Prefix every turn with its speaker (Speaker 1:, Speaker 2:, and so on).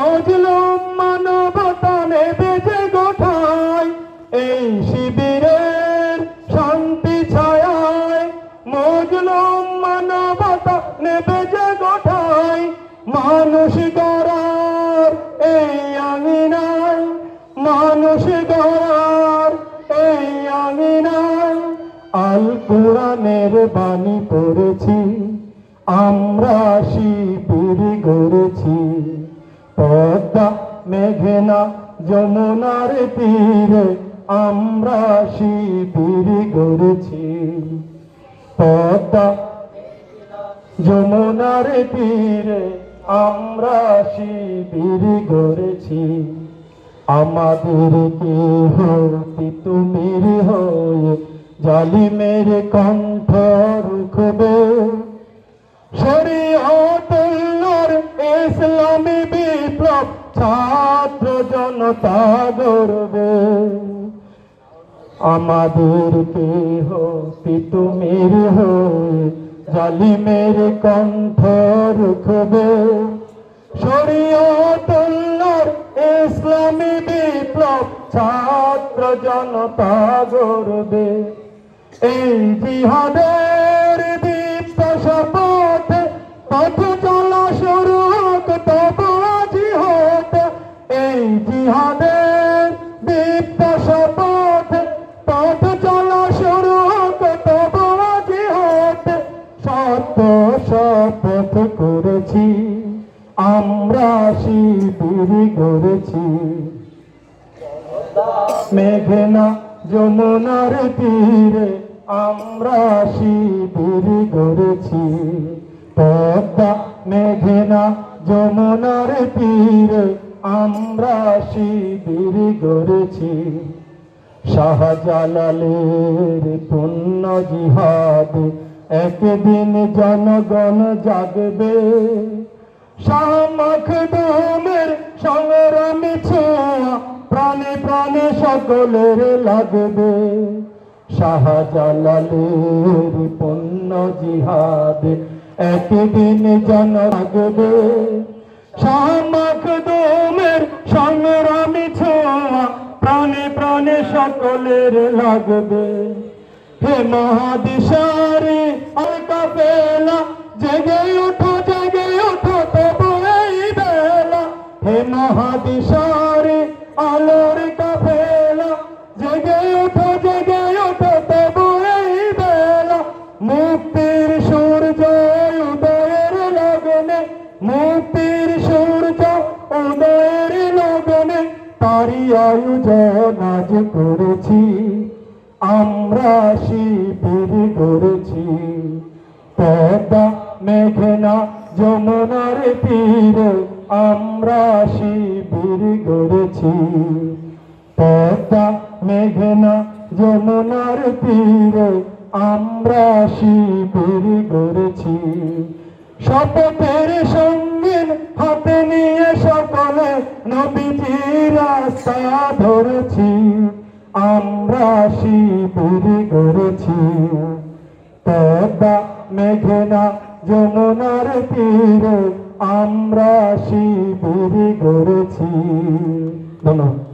Speaker 1: মজলুম মানবতা নেবে যে গোঠায়, এই শিবিরের শান্তি ছায়ায়। মজলুম মানবতা নেবে যে গোঠায়, মানুষ গড়ার এই আঙিনায়, মানুষ গড়ার এই আঙিনায়। আল কোরআনের বাণী পড়েছি, আমরা শিবির গড়েছি। পদ্মা মেঘনা যমুনার তীরে আমরা শিবির গড়েছি। পদ্মা যমুনার তীরে আমরা শিবির গড়েছি। আমাদেরকে হতে তুমির হয়ে জালিমের কণ্ঠ রুখবে। শরীয়তুল্লাহর ইসলামী বিপ্লব ছাত্র জনতা গড়বে। আমাদেরকে হতে তুমির হয়ে জালিমের কণ্ঠ রুখবে। শরীয়তুল্লাহর ইসলামী বিপ্লব ছাত্র জনতা গড়বে। এই জিহাদের দীপ্ত শপথে পথ চলা শুরু হোক তবু জিহাদ। এই জিহাদের দীপ্ত শপথে পথ চলা শুরু হোক তবু জিহাদ। সত্য শপথ করেছি, আমরা শিবির গড়েছি। মেঘনা যমুনার তীরে আমরা শিবির গড়েছি। পদ্মা মেঘনা যমুনার তীরে আমরা শিবির গড়েছি। শাহজালালের পুণ্য জিহাদ একদিন জনগণ জাগবে। শাহ মখদুমের সংগ্রামী ছোঁয়া প্রাণে প্রাণে সকলের লাগবে। শাহজালালের পুণ্য জিহাদ একদিন জন লাগবে। শাহ মখদুমের সংগ্রামী ছোঁয়া প্রাণে প্রাণে সকলের লাগবে। হে মহাদিশারে আল কাফেলা জেগে ওঠো তবু এই বেলা। হে মহাদিশারে আলোর কাফেলা জেগে ওঠো তবু এই বেলা। মুক্তির সূর্য উদয়ের লগনে, মুক্তির সূর্য উদয়ের লগনে তারি আয়োজন আজ করেছি, আমরা শিবির গড়েছি। পদ্মা মেঘনা যমুনার তীরে আমরা শিবির গড়েছি। পদ্মা মেঘনা যমুনার তীরে আমরা শিবির গড়েছি। শপথের সঙ্গীন হাতে নিয়ে সকলে নবীজির রাস্তা ধরেছি, আমরা শিবির গড়েছি। পদ্মা মেঘনা যমুনার তীরে আমরা শিবির গড়েছি। ধন্যবাদ।